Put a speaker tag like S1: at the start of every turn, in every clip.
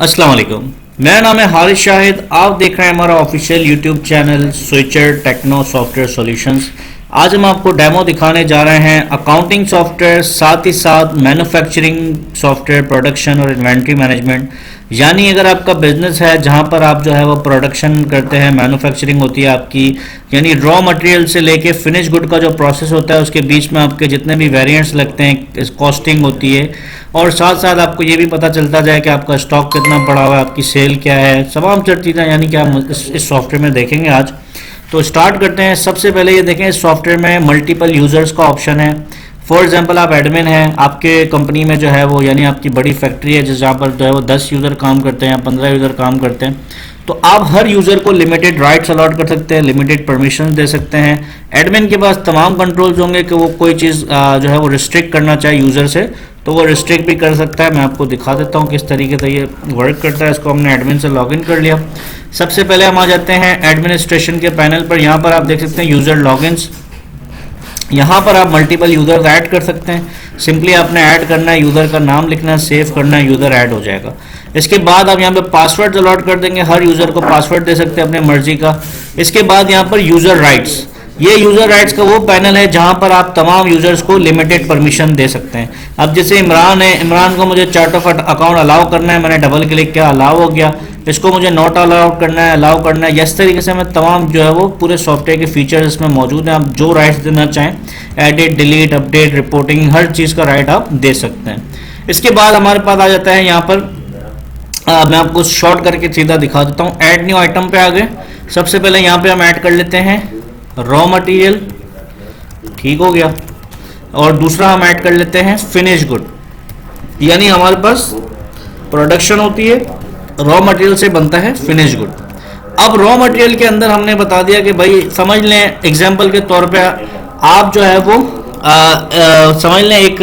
S1: अस्सलाम वालेकुम। मेरा नाम है हारिस शाहिद। आप देख रहे हैं हमारा official YouTube channel Switcher Techno Software Solutions. आज हम आपको डेमो दिखाने जा रहे हैं अकाउंटिंग सॉफ्टवेयर, साथ ही साथ मैन्युफैक्चरिंग सॉफ्टवेयर, प्रोडक्शन और इन्वेंट्री मैनेजमेंट। यानी अगर आपका बिजनेस है जहां पर आप जो है वो प्रोडक्शन करते हैं, मैन्युफैक्चरिंग होती है आपकी, यानी रॉ मटेरियल से लेके फिनिश गुड का जो प्रोसेस होता है उसके बीच में आपके जितने भी वेरिएंट्स लगते हैं, कॉस्टिंग होती है, और साथ साथ आपको ये भी पता चलता जाए कि आपका स्टॉक कितना पड़ा हुआ है, आपकी सेल क्या है, तमाम चीज़ें यानी कि हम इस सॉफ्टवेयर में देखेंगे आज। तो स्टार्ट करते हैं। सबसे पहले ये देखें, इस सॉफ्टवेयर में मल्टीपल यूज़र्स का ऑप्शन है। फॉर एग्जांपल आप एडमिन हैं, आपके कंपनी में जो है वो यानी आपकी बड़ी फैक्ट्री है जहाँ पर जो है वो 10 यूज़र काम करते हैं या 15 यूज़र काम करते हैं, तो आप हर यूज़र को लिमिटेड राइट्स अलॉट कर सकते हैं, लिमिटेड परमिशन दे सकते हैं। एडमिन के पास तमाम कंट्रोल्स होंगे कि वो कोई चीज़ जो है वो रिस्ट्रिक्ट करना चाहे यूज़र से तो वो रिस्ट्रिक्ट भी कर सकता है। मैं आपको दिखा देता हूँ किस तरीके से ये वर्क करता है। इसको हमने एडमिन से लॉगिन कर लिया। सबसे पहले हम आ जाते हैं एडमिनिस्ट्रेशन के पैनल पर। यहाँ पर आप देख सकते हैं यूज़र लॉगिन्स। यहाँ पर आप मल्टीपल यूज़र ऐड कर सकते हैं। सिंपली आपने ऐड करना है, यूज़र का नाम लिखना है, सेव करना है, यूज़र ऐड हो जाएगा। इसके बाद आप यहाँ पे पासवर्ड अलॉट कर देंगे। हर यूज़र को पासवर्ड दे सकते हैं अपने मर्जी का। इसके बाद यहाँ पर यूज़र राइट्स, ये यूज़र राइट्स का वो पैनल है जहाँ पर आप तमाम यूज़र्स को लिमिटेड परमिशन दे सकते हैं। अब जैसे इमरान है, इमरान को मुझे चार्ट ऑफ अकाउंट अलाउ करना है, मैंने डबल क्लिक किया, अलाउ हो गया। इसको मुझे नॉट अलाउ करना है, अलाउ करना है। इस तरीके से मैं तमाम जो है वो पूरे सॉफ्टवेयर के फीचर्स इसमें मौजूद हैं। आप जो राइट्स देना चाहें, एडिट, डिलीट, अपडेट, रिपोर्टिंग, हर चीज़ का राइट आप दे सकते हैं। इसके बाद हमारे पास आ जाता है यहाँ पर मैं आपको शॉर्ट करके सीधा दिखा देता हूँ। ऐड न्यू आइटम पे आ गए। सबसे पहले यहाँ पे हम ऐड कर लेते हैं रॉ मटेरियल, ठीक हो गया। और दूसरा हम ऐड कर लेते हैं फिनिश गुड, यानी हमारे पास प्रोडक्शन होती है, रॉ मटेरियल से बनता है फिनिश गुड। अब रॉ मटेरियल के अंदर हमने बता दिया कि भाई समझ लें, एग्जांपल के तौर पे आप जो है वो समझ लें एक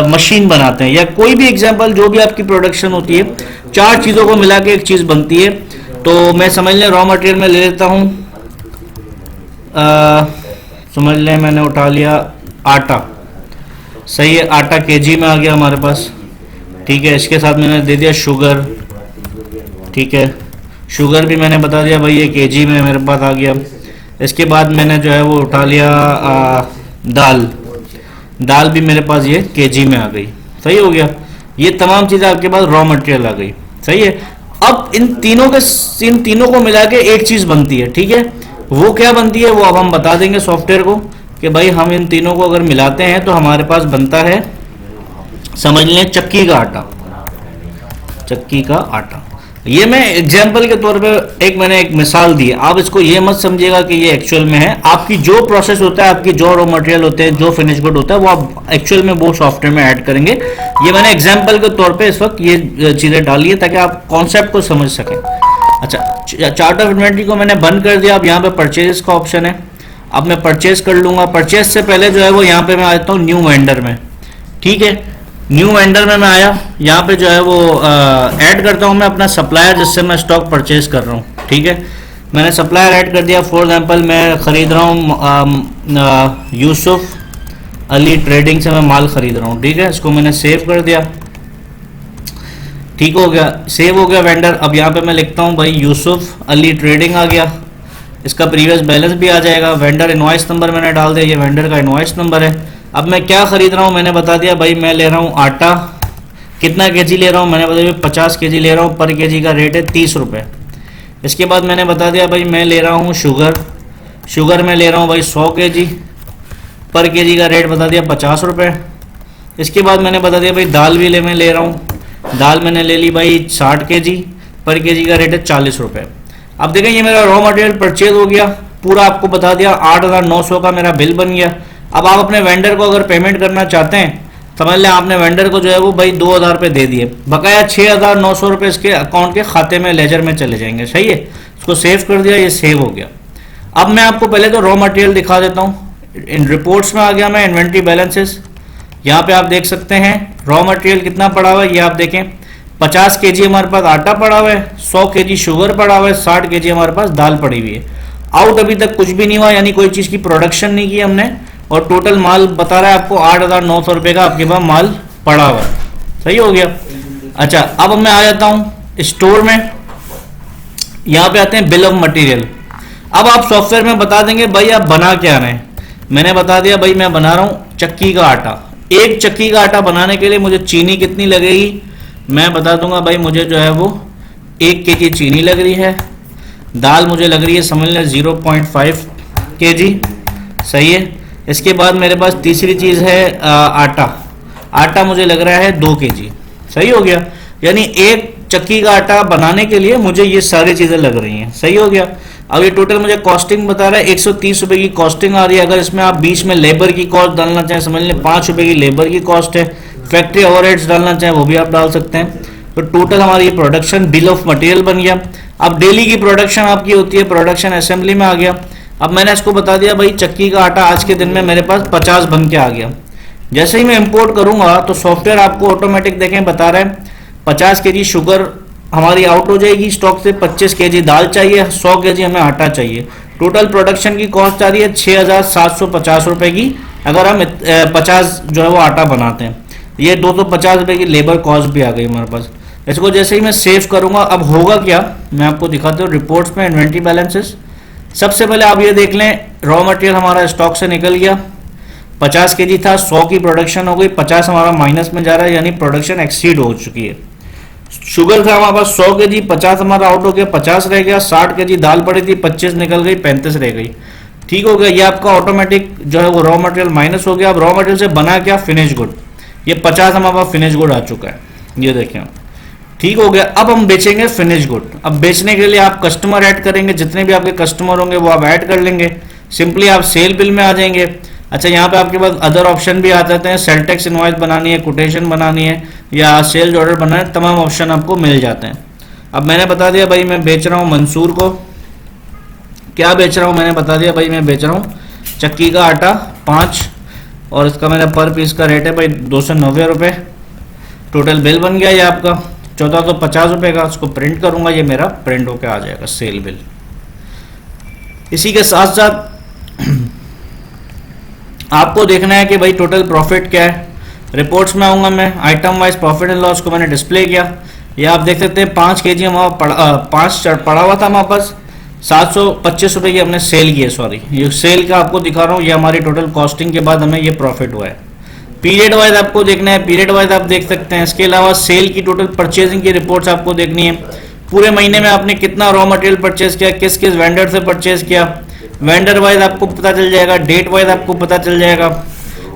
S1: मशीन बनाते हैं या कोई भी एग्जांपल, जो भी आपकी प्रोडक्शन होती है, चार चीज़ों को मिला के एक चीज़ बनती है। तो मैं समझ लें रॉ मटेरियल में ले लेता हूँ, समझ लें मैंने उठा लिया आटा, सही है, आटा केजी में आ गया हमारे पास, ठीक है। इसके साथ मैंने दे दिया शुगर, ठीक है, शुगर भी मैंने बता दिया भाई ये केजी में मेरे पास आ गया। इसके बाद मैंने जो है वो उठा लिया दाल, दाल भी मेरे पास ये केजी में आ गई, सही हो गया। ये तमाम चीज़ें आपके पास रॉ मटेरियल आ गई, सही है। अब इन तीनों को मिला के एक चीज़ बनती है, ठीक है। वो क्या बनती है वो अब हम बता देंगे सॉफ्टवेयर को कि भाई हम इन तीनों को अगर मिलाते हैं तो हमारे पास बनता है, समझ लें, चक्की का आटा, चक्की का आटा। ये मैं एग्जाम्पल के तौर पे मैंने एक मिसाल दी है। आप इसको ये मत समझिएगा कि ये एक्चुअल में है। आपकी जो प्रोसेस होता है, आपकी जो रॉ मटेरियल होते हैं, जो फिनिश गुड होता है, वो आप एक्चुअल में वो सॉफ्टवेयर में ऐड करेंगे। ये मैंने एग्जाम्पल के तौर पे इस वक्त ये चीज़ें डाली है ताकि आप कॉन्सेप्ट को समझ सकें। अच्छा, चार्ट ऑफ इन्वेंट्री को मैंने बंद कर दिया। अब यहाँ पे परचेज का ऑप्शन है। अब मैं परचेज कर लूँगा। परचेज से पहले जो है वो यहाँ पे मैं आता हूँ न्यू वेंडर में, ठीक है। न्यू वेंडर में मैं आया, यहाँ पे जो है वो ऐड करता हूँ मैं अपना सप्लायर जिससे मैं स्टॉक परचेज कर रहा हूँ, ठीक है। मैंने सप्लायर ऐड कर दिया। फॉर एग्जांपल मैं ख़रीद रहा हूँ यूसुफ अली ट्रेडिंग से मैं माल ख़रीद रहा हूँ, ठीक है। इसको मैंने सेव कर दिया, ठीक हो गया, सेव हो गया वेंडर। अब यहाँ पे मैं लिखता हूँ भाई यूसुफ अली ट्रेडिंग आ गया। इसका प्रीवियस बैलेंस भी आ जाएगा। वेंडर इनवॉइस नंबर मैंने डाल दिया, ये वेंडर का इनवॉइस नंबर है। अब मैं क्या खरीद रहा हूँ मैंने बता दिया भाई, मैं ले रहा हूँ आटा। कितना केजी ले रहा हूँ मैंने बता दिया, 50 केजी ले रहा हूँ। पर केजी का रेट है 30 रुपये। इसके बाद मैंने बता दिया भाई मैं ले रहा हूँ शुगर, शुगर में ले रहा हूँ भाई 100 केजी। पर केजी का रेट बता दिया 50 रुपये। इसके बाद मैंने बता दिया भाई दाल भी मैं ले रहा हूँ, दाल मैंने ले ली भाई 60 केजी। पर केजी का रेट है 40 रुपये। अब देखें ये मेरा रॉ मटेरियल परचेज हो गया, पूरा आपको बता दिया। 8,900 का मेरा बिल बन गया। अब आप अपने वेंडर को अगर पेमेंट करना चाहते हैं, समझ लें आपने वेंडर को जो है वो भाई 2,000 रुपये दे दिए, बकाया 6,900 रुपये इसके अकाउंट के खाते में लेजर में चले जाएंगे, सही है। इसको सेव कर दिया, ये सेव हो गया। अब मैं आपको पहले तो रॉ मटेरियल दिखा देता हूँ। इन रिपोर्ट्स में आ गया मैं, इन्वेंट्री बैलेंसेस। यहाँ पे आप देख सकते हैं रॉ मटेरियल कितना पड़ा हुआ है, ये आप देखें 50 केजी हमारे पास आटा पड़ा हुआ है, 100 केजी शुगर पड़ा हुआ है, 60 केजी हमारे पास दाल पड़ी हुई है। आउट अभी तक कुछ भी नहीं हुआ, यानी कोई चीज़ की प्रोडक्शन नहीं की हमने, और टोटल माल बता रहा है आपको 8,900 रुपये का आपके पास माल पड़ा हुआ है, सही हो गया। अच्छा, अब मैं आ जाता हूँ स्टोर में यहाँ पे आते हैं बिल ऑफ मटेरियल। अब आप सॉफ्टवेयर में बता देंगे भाई आप बना क्या रहे हैं। मैंने बता दिया भाई मैं बना रहा हूँ चक्की का आटा। एक चक्की का आटा बनाने के लिए मुझे चीनी कितनी लगेगी, मैं बता दूंगा भाई मुझे जो है वो 1 kg चीनी लग रही है। दाल मुझे लग रही है समझ लें 0.5 kg, सही है। इसके बाद मेरे पास तीसरी चीज़ है आटा। आटा मुझे लग रहा है 2 kg, सही हो गया। यानी एक चक्की का आटा बनाने के लिए मुझे ये सारी चीज़ें लग रही हैं, सही हो गया। अब ये टोटल मुझे कॉस्टिंग बता रहा है 130 रुपये की कॉस्टिंग आ रही है। अगर इसमें आप बीच में लेबर की कॉस्ट डालना चाहें समझ लें 5 रुपये की लेबर की कॉस्ट है। फैक्ट्री ओवरहेड्स डालना चाहें वो भी आप डाल सकते हैं। तो टोटल हमारी ये प्रोडक्शन बिल ऑफ मटेरियल बन गया। अब डेली की प्रोडक्शन आपकी होती है, प्रोडक्शन असेंबली में आ गया। अब मैंने इसको बता दिया भाई चक्की का आटा आज के दिन में मेरे पास 50 बन के आ गया। जैसे ही मैं इंपोर्ट करूंगा तो सॉफ्टवेयर आपको ऑटोमेटिक देखें बता रहा है 50 kg शुगर हमारी आउट हो जाएगी स्टॉक से, 25 kg दाल चाहिए, 100 kg हमें आटा चाहिए। टोटल प्रोडक्शन की कॉस्ट आ रही है 6,750 रुपये की, अगर हम 50 जो है वो आटा बनाते हैं। ये 250 रुपये की लेबर कॉस्ट भी आ गई हमारे पास। इसको जैसे ही मैं सेव करूंगा अब होगा क्या मैं आपको दिखाता हूँ। रिपोर्ट्स में इन्वेंट्री बैलेंसेस, सबसे पहले आप ये देख लें रॉ मटेरियल हमारा स्टॉक से निकल गया, 50 kg था, 100 की प्रोडक्शन हो गई, 50 हमारा माइनस में जा रहा है यानी प्रोडक्शन एक्सीड हो चुकी है। शुगर था हमारे पास 100 kg, 50 हमारा आउट हो गया, 50 रह गया। 60 kg दाल पड़ी थी, 25 निकल गई, 35 रह गई, ठीक हो गया। ये आपका ऑटोमेटिक जो है वो रॉ मटेरियल माइनस हो गया। अब रॉ मटेरियल से बना क्या, फिनिश गुड। ये 50 हमारे पास फिनिश गुड आ चुका है, ये देखें, ठीक हो गया। अब हम बेचेंगे फिनिश गुड। अब बेचने के लिए आप कस्टमर ऐड करेंगे, जितने भी आपके कस्टमर होंगे वो आप ऐड कर लेंगे। सिंपली आप सेल बिल में आ जाएंगे। अच्छा यहाँ पे आपके पास अदर ऑप्शन भी आ जाते हैं, सेल टैक्स इनवॉइस बनानी है, कोटेशन बनानी है या सेल्स ऑर्डर बनाना है, तमाम ऑप्शन आपको मिल जाते हैं। अब मैंने बता दिया भाई मैं बेच रहा हूँ मंसूर को, क्या बेच रहा हूँ मैंने बता दिया भाई मैं बेच रहा हूँ चक्की का आटा 5 और इसका मेरा पर पीस का रेट है भाई 290 रुपये। टोटल बिल बन गया ये आपका 1450 रुपये का। उसको प्रिंट करूँगा, ये मेरा प्रिंट होकर आ जाएगा सेल बिल। इसी के साथ साथ आपको देखना है कि भाई टोटल प्रॉफिट क्या है। रिपोर्ट्स में आऊँगा मैं, item wise profit and loss को मैंने डिस्प्ले किया। ये आप देख सकते हैं 5 kg हमारा 5 पड़ा हुआ था हमारे पास, 725 रुपये की हमने सेल की है। सॉरी ये सेल का आपको दिखा रहा हूँ, ये हमारी टोटल कॉस्टिंग के बाद हमें ये प्रॉफिट हुआ है। पीरियड वाइज आपको देखना है, पीरियड वाइज आप देख सकते हैं। इसके अलावा सेल की टोटल परचेजिंग की रिपोर्ट्स आपको देखनी है। पूरे महीने में आपने कितना रॉ मटेरियल परचेज किया, किस किस वेंडर से परचेज किया, वेंडर वाइज आपको पता चल जाएगा, डेट वाइज आपको पता चल जाएगा,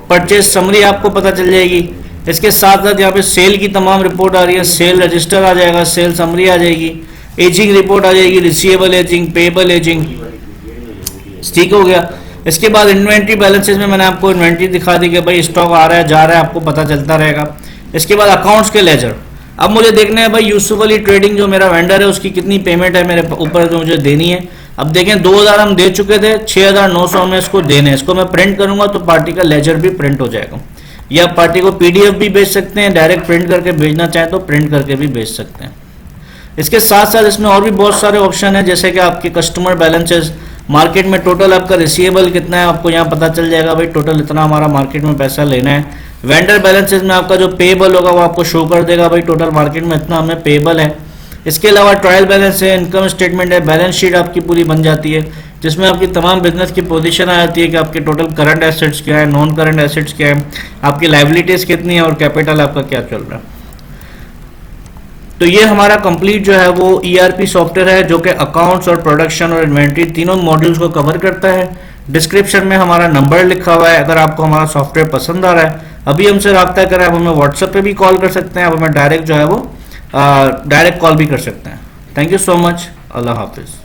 S1: परचेज समरी आपको पता चल जाएगी। इसके साथ साथ यहाँ पे सेल की तमाम रिपोर्ट आ रही है, सेल रजिस्टर आ जाएगा, सेल समरी आ जाएगी, एजिंग रिपोर्ट आ जाएगी, रिसीवेबल एजिंग, पेएबल एजिंग, ठीक हो गया। इसके बाद इन्वेंट्री बैलेंसेस में मैंने आपको इन्वेंट्री दिखा दी कि भाई स्टॉक आ रहा है जा रहा है, आपको पता चलता रहेगा। इसके बाद अकाउंट्स के लेजर, अब मुझे देखना है भाई यूसुफ अली ट्रेडिंग जो मेरा वेंडर है उसकी कितनी पेमेंट है मेरे ऊपर जो मुझे देनी है। अब देखें 2000 हम दे चुके थे, 6900 में इसको देने हैं। इसको मैं प्रिंट करूंगा तो पार्टी का लेजर भी प्रिंट हो जाएगा। या पार्टी को पीडीएफ भी भेज सकते हैं, डायरेक्ट प्रिंट करके भेजना चाहें तो प्रिंट करके भी भेज सकते हैं। इसके साथ साथ इसमें और भी बहुत सारे ऑप्शन है, जैसे कि आपके कस्टमर बैलेंसेस, मार्केट में टोटल आपका रिसीवेबल कितना है आपको यहाँ पता चल जाएगा, भाई टोटल इतना हमारा मार्केट में पैसा लेना है। वेंडर बैलेंसेस में आपका जो पेएबल होगा वो आपको शो कर देगा, भाई टोटल मार्केट में इतना हमें पेएबल है। इसके अलावा ट्रायल बैलेंस है, इनकम स्टेटमेंट है, बैलेंस शीट आपकी पूरी बन जाती है जिसमें आपकी तमाम बिजनेस की पोजीशन आ जाती है कि आपके टोटल करंट एसेट्स क्या है, नॉन करंट एसेट्स क्या है, आपकी लाइबिलिटीज कितनी है और कैपिटल आपका क्या चल रहा है। तो ये हमारा कंप्लीट जो है वो ईआरपी सॉफ्टवेयर है जो कि अकाउंट्स और प्रोडक्शन और इन्वेंट्री तीनों मॉड्यूल्स को कवर करता है। डिस्क्रिप्शन में हमारा नंबर लिखा हुआ है, अगर आपको हमारा सॉफ्टवेयर पसंद आ रहा है अभी हमसे रब्ता करें। आप हमें व्हाट्सएप पे भी कॉल कर सकते हैं, आप हमें डायरेक्ट जो है वो डायरेक्ट कॉल भी कर सकते हैं। थैंक यू सो मच, अल्लाह हाफिज़।